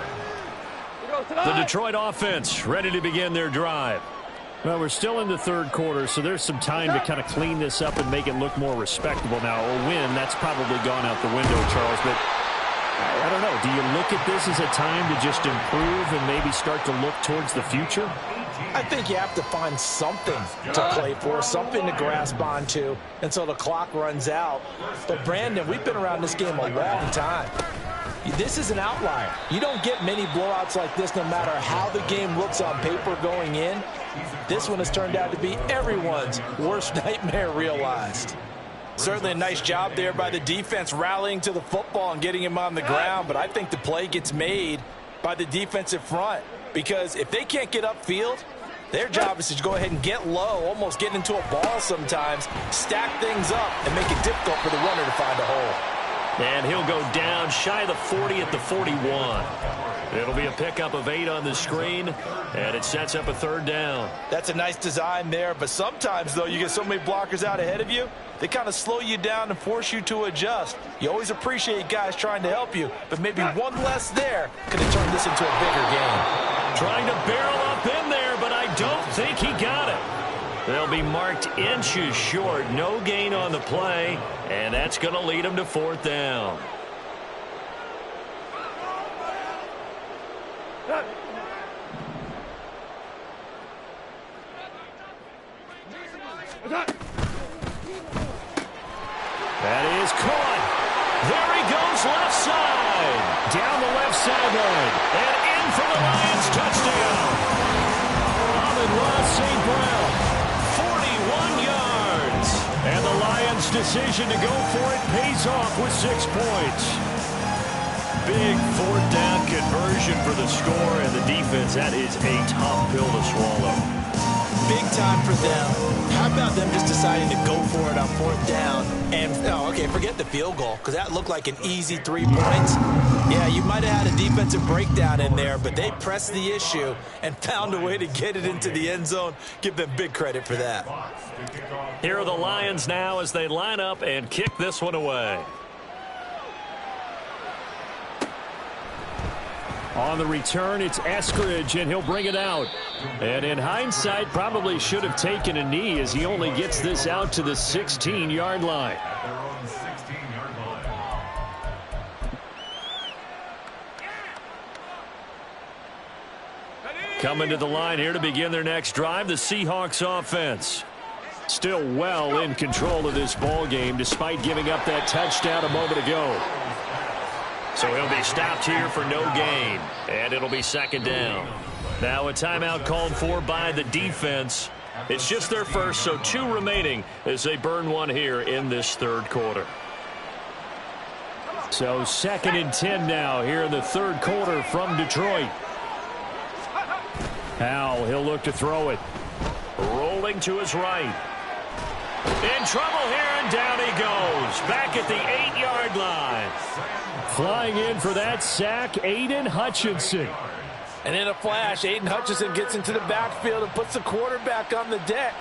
The Detroit offense ready to begin their drive. Well, we're still in the 3rd quarter, so there's some time to kind of clean this up and make it look more respectable. Now, a win, that's probably gone out the window, Charles, but I don't know. Do you look at this as a time to just improve and maybe start to look towards the future? I think you have to find something to play for, something to grasp onto until the clock runs out. But, Brandon, we've been around this game a long time. This is an outlier. You don't get many blowouts like this no matter how the game looks on paper going in. This one has turned out to be everyone's worst nightmare realized. Certainly a nice job there by the defense rallying to the football and getting him on the ground, but I think the play gets made by the defensive front because if they can't get upfield, their job is to go ahead and get low, almost get into a ball sometimes, stack things up, and make it difficult for the runner to find a hole. And he'll go down shy of the 40 at the 41. It'll be a pickup of 8 on the screen, and it sets up a 3rd down. That's a nice design there, but sometimes, though, you get so many blockers out ahead of you, they kind of slow you down and force you to adjust. You always appreciate guys trying to help you, but maybe one less there could have turned this into a bigger game. Trying to barrel up in there, but I don't think he got it. They'll be marked inches short. No gain on the play, and that's going to lead them to 4th down. That is caught. There he goes left side. Down the left sideline. And in for the Lions touchdown. Amon-Ra St. Brown. 41 yards. And the Lions' decision to go for it pays off with 6 points. Big 4th down conversion for the score, and the defense, that is a tough pill to swallow. Big time for them. How about them just deciding to go for it on 4th down? And, okay, forget the field goal, because that looked like an easy 3 points. Yeah, you might have had a defensive breakdown in there, but they pressed the issue and found a way to get it into the end zone. Give them big credit for that. Here are the Lions now as they line up and kick this one away. On the return, it's Eskridge, and he'll bring it out. And in hindsight, probably should have taken a knee as he only gets this out to the 16-yard line. Their own 16-yard line. Coming to the line here to begin their next drive, the Seahawks offense. Still well in control of this ball game despite giving up that touchdown a moment ago. So he'll be stopped here for no gain, and it'll be 2nd down. Now a timeout called for by the defense. It's just their first, so 2 remaining as they burn one here in this 3rd quarter. So 2nd and 10 now here in the 3rd quarter from Detroit. Howell, he'll look to throw it. Rolling rolling to his right. In trouble here, and down he goes. Back at the 8-yard line. Flying in for that sack, Aidan Hutchinson. And in a flash, Aidan Hutchinson gets into the backfield and puts the quarterback on the deck.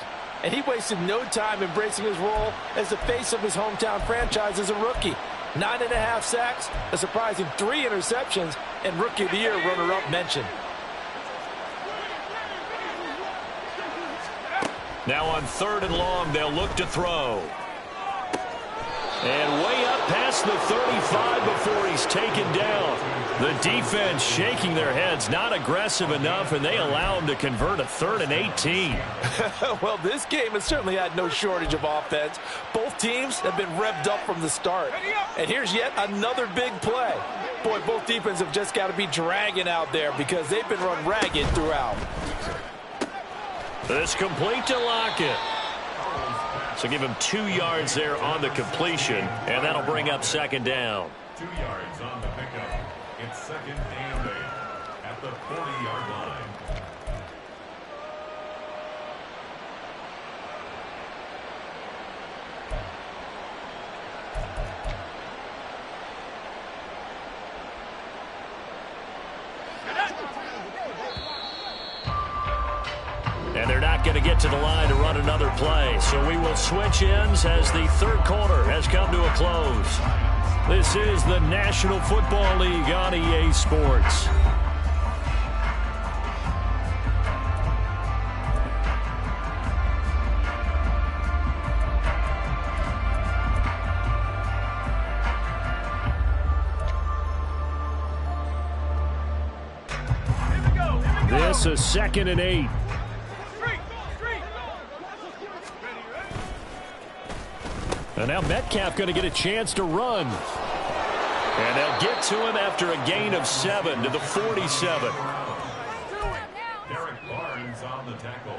And he wasted no time embracing his role as the face of his hometown franchise as a rookie. 9.5 sacks, a surprising 3 interceptions, and Rookie of the Year runner-up mention. Now on 3rd and long, they'll look to throw. And way up past the 35 before he's taken down. The defense shaking their heads, not aggressive enough, and they allow him to convert a 3rd and 18. Well, this game has certainly had no shortage of offense. Both teams have been revved up from the start. And here's yet another big play. Boy, both defenses have just got to be dragging out there because they've been run ragged throughout. This complete to Lockett. So give him 2 yards there on the completion, and that'll bring up 2nd down. 2 yards on the pickup. It's 2nd and 8 at the 40-yard line. And they're not going to get to the line to run another play. So we will switch ends as the 3rd quarter has come to a close. This is the National Football League on EA Sports. This is 2nd and 8. And now Metcalf going to get a chance to run. And they'll get to him after a gain of 7 to the 47. Derek Barnes on the tackle.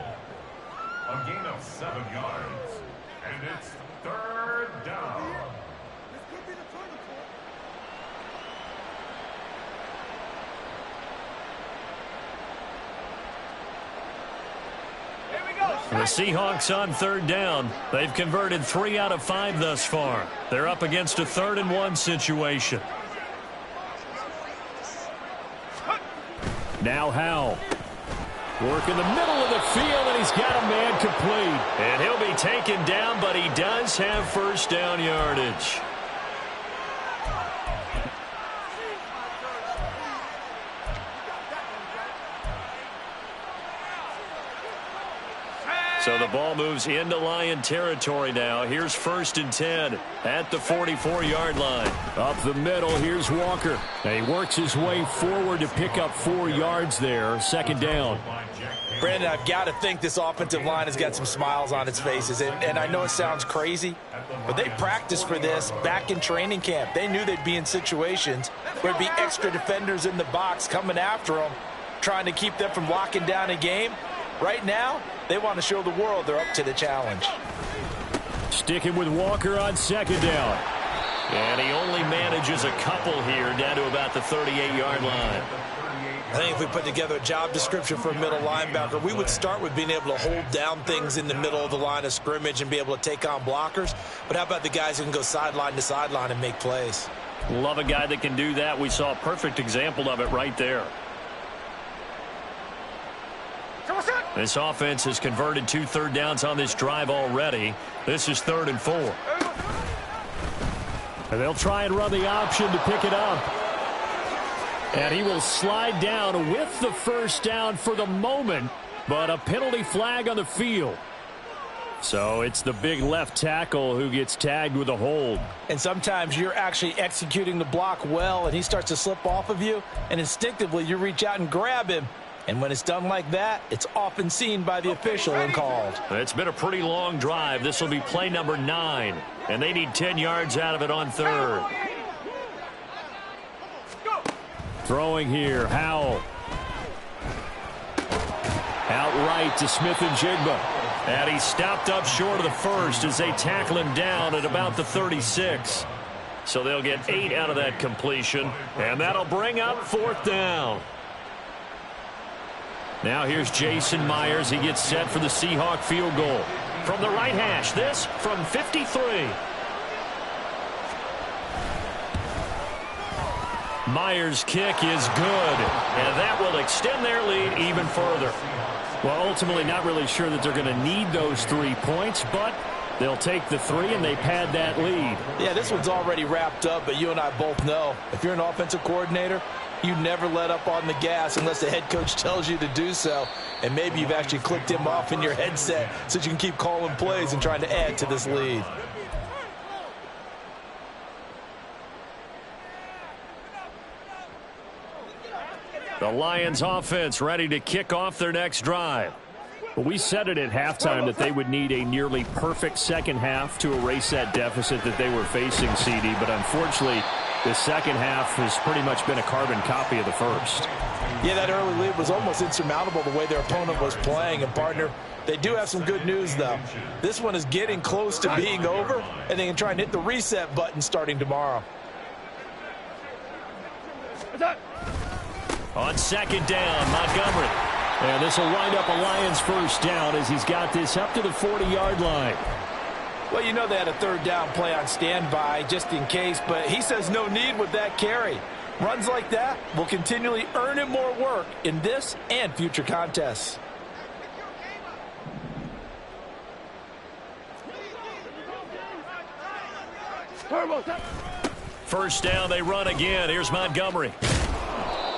A gain of 7 yards. And it's 3rd down. The Seahawks on 3rd down. They've converted 3 out of 5 thus far. They're up against a 3rd and 1 situation. Now Howell. Work in the middle of the field, and he's got a man complete. And he'll be taken down, but he does have 1st down yardage. So the ball moves into Lion territory now. Here's 1st and 10 at the 44-yard line. Up the middle, here's Walker. And he works his way forward to pick up 4 yards there. 2nd down. Brandon, I've got to think this offensive line has got some smiles on its faces. And I know it sounds crazy, but they practiced for this back in training camp. They knew they'd be in situations where there'd be extra defenders in the box coming after them, trying to keep them from locking down a game. Right now, they want to show the world they're up to the challenge. Sticking with Walker on 2nd down. And he only manages a couple here down to about the 38-yard line. I think if we put together a job description for a middle linebacker, we would start with being able to hold down things in the middle of the line of scrimmage and be able to take on blockers. But how about the guys who can go sideline to sideline and make plays? Love a guy that can do that. We saw a perfect example of it right there. This offense has converted 2 third downs on this drive already. This is 3rd and 4. And they'll try and run the option to pick it up. And he will slide down with the 1st down for the moment, but a penalty flag on the field. So it's the big left tackle who gets tagged with a hold. And sometimes you're actually executing the block well, and he starts to slip off of you, and instinctively you reach out and grab him. And when it's done like that, it's often seen by the official and called. It's been a pretty long drive. This will be play number 9. And they need 10 yards out of it on 3rd. Throwing here, Howell. Outright to Smith-Njigba. And he stopped up short of the 1st as they tackle him down at about the 36. So they'll get 8 out of that completion. And that'll bring up 4th down. Now here's Jason Myers. He gets set for the Seahawk field goal. From the right hash, this from 53. Myers' kick is good, and that will extend their lead even further. Well, ultimately not really sure that they're going to need those 3 points, but they'll take the 3 and they pad that lead. Yeah, this one's already wrapped up, but you and I both know if you're an offensive coordinator, you never let up on the gas unless the head coach tells you to do so. And maybe you've actually clicked him off in your headset so you can keep calling plays and trying to add to this lead. The Lions offense ready to kick off their next drive. Well, we said it at halftime that they would need a nearly perfect second half to erase that deficit that they were facing, CD. But unfortunately, the second half has pretty much been a carbon copy of the first. Yeah, that early lead was almost insurmountable the way their opponent was playing. And, partner, they do have some good news, though. This one is getting close to being over, and they can try and hit the reset button starting tomorrow. On second down, Montgomery. And this will wind up a Lions first down as he's got this up to the 40-yard line. Well, you know they had a third down play on standby just in case, but he says no need with that carry. Runs like that will continually earn him more work in this and future contests. First down, they run again. Here's Montgomery.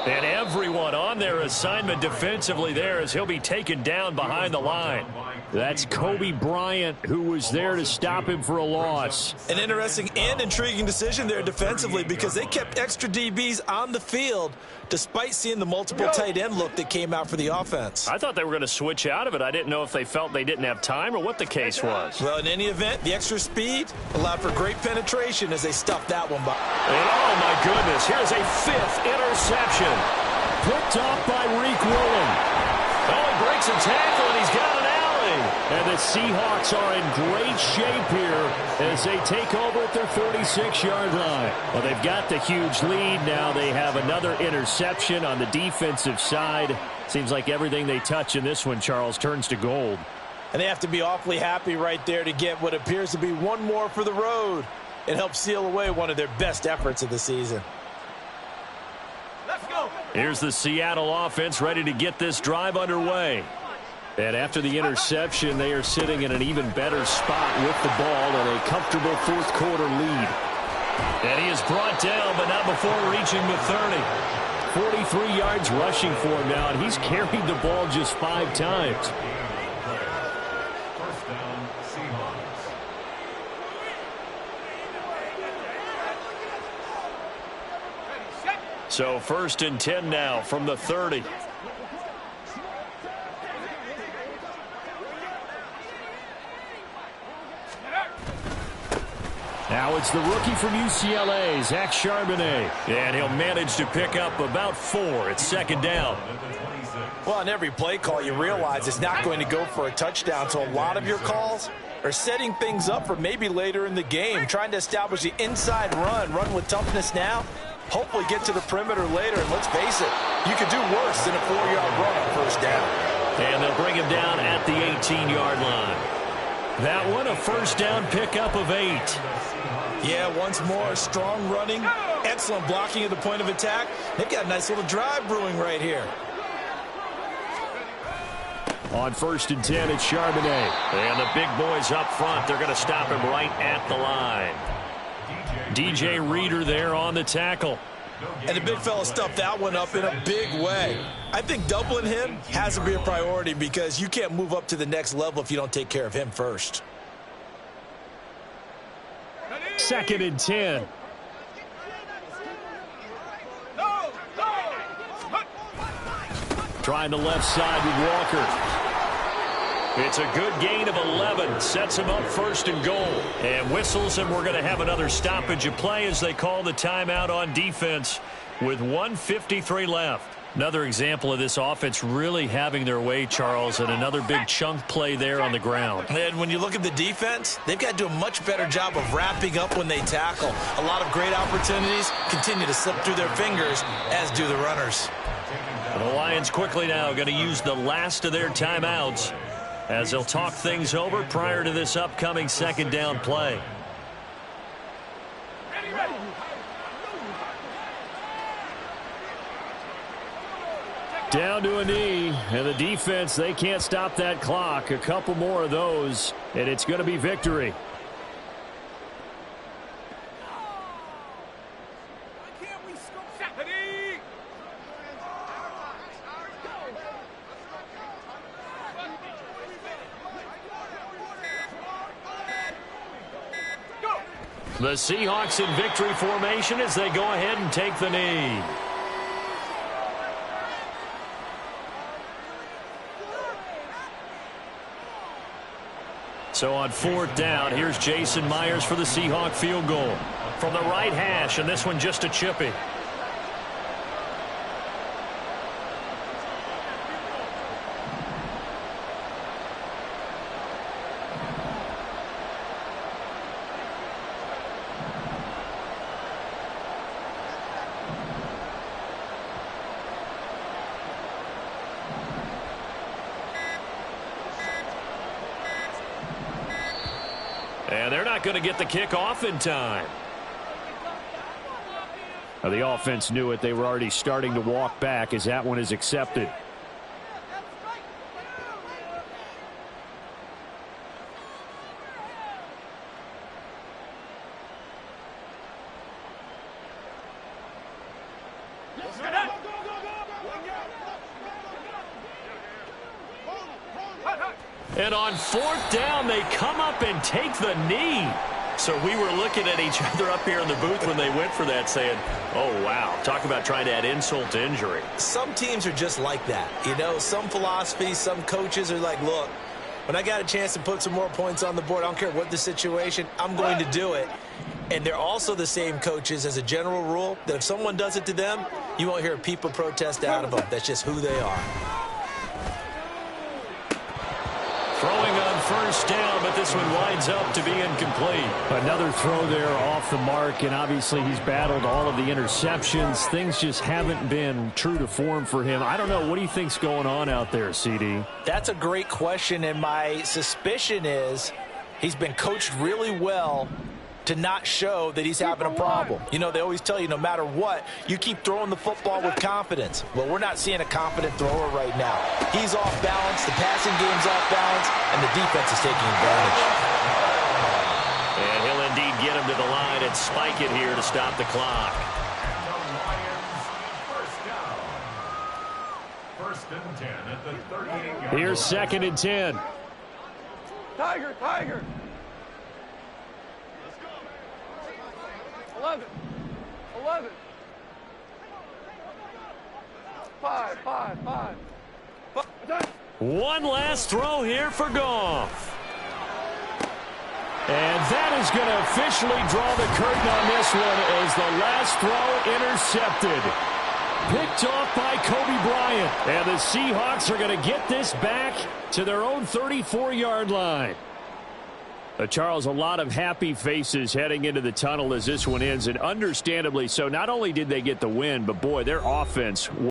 And everyone on their assignment defensively there as he'll be taken down behind the line. That's Kobe Bryant, who was there to stop him for a loss. An interesting and intriguing decision there defensively because they kept extra DBs on the field despite seeing the multiple tight end look that came out for the offense. I thought they were going to switch out of it. I didn't know if they felt they didn't have time or what the case was. Well, in any event, the extra speed allowed for great penetration as they stuffed that one by. And oh, my goodness, here's a 5th interception. Picked off by Reek Willen. Oh, he breaks a tackle, and he's got an alley. And the Seahawks are in great shape here as they take over at their 46-yard line. Well, they've got the huge lead now. They have another interception on the defensive side. Seems like everything they touch in this one, Charles, turns to gold. And they have to be awfully happy right there to get what appears to be one more for the road and help seal away one of their best efforts of the season. Let's go. Here's the Seattle offense ready to get this drive underway. And after the interception, they are sitting in an even better spot with the ball and a comfortable fourth-quarter lead. And he is brought down, but not before reaching the 30. 43 yards rushing for him now, and he's carried the ball just 5 times. First down, Seahawks. So 1st and 10 now from the 30. Now it's the rookie from UCLA, Zach Charbonnet. And he'll manage to pick up about 4 at second down. Well, on every play call, you realize it's not going to go for a touchdown, so a lot of your calls are setting things up for maybe later in the game, trying to establish the inside run with toughness now, hopefully get to the perimeter later, and let's face it, you could do worse than a 4-yard run on first down. And they'll bring him down at the 18-yard line. That one, a first down pickup of 8. Yeah, once more, strong running, excellent blocking at the point of attack. They've got a nice little drive brewing right here. On 1st and 10, it's Charbonnet. And the big boys up front, they're going to stop him right at the line. DJ Reader there on the tackle. And the big fella stuffed that one up in a big way. I think doubling him has to be a priority because you can't move up to the next level if you don't take care of him first. 2nd and 10. Trying the left side with Walker. It's a good gain of 11. Sets him up 1st and goal. And whistles, and we're going to have another stoppage of play as they call the timeout on defense with 1:53 left. Another example of this offense really having their way, Charles, and another big chunk play there on the ground. And when you look at the defense, they've got to do a much better job of wrapping up when they tackle. A lot of great opportunities continue to slip through their fingers, as do the runners. The Lions Lions quickly now going to use the last of their timeouts as they'll talk things over prior to this upcoming second down play. Down to a knee, and the defense, they can't stop that clock. A couple more of those, and it's going to be victory. The Seahawks in victory formation as they go ahead and take the knee. So on fourth down, here's Jason Myers for the Seahawk field goal. From the right hash, and this one just a chippy. And they're not going to get the kick off in time. Now, the offense knew it. They were already starting to walk back as that one is accepted. And on fourth down, they come up and take the knee. So we were looking at each other up here in the booth when they went for that saying, oh, wow, talk about trying to add insult to injury. Some teams are just like that. You know, some philosophies, some coaches are like, look, when I got a chance to put some more points on the board, I don't care what the situation, I'm going to do it. And they're also the same coaches as a general rule that if someone does it to them, you won't hear people protest out of them. That's just who they are. Throwing on first down, but this one winds up to be incomplete. Another throw there off the mark, and obviously he's battled all of the interceptions. Things just haven't been true to form for him. I don't know. What do you think's going on out there, CD? That's a great question, and my suspicion is he's been coached really well to not show that he's having a problem. You know, they always tell you no matter what, you keep throwing the football with confidence. Well, we're not seeing a confident thrower right now. He's off balance, the passing game's off balance, and the defense is taking advantage. And he'll indeed get him to the line and spike it here to stop the clock. The Lions first down. First and 10 at the 38-yard line. Here's second and 10. Tiger, Tiger. 11. 5. One last throw here for Goff. And that is going to officially draw the curtain on this one as the last throw intercepted. Picked off by Kobe Bryant. And the Seahawks are going to get this back to their own 34-yard line. Charles, a lot of happy faces heading into the tunnel as this one ends, and understandably so. Not only did they get the win, but boy, their offense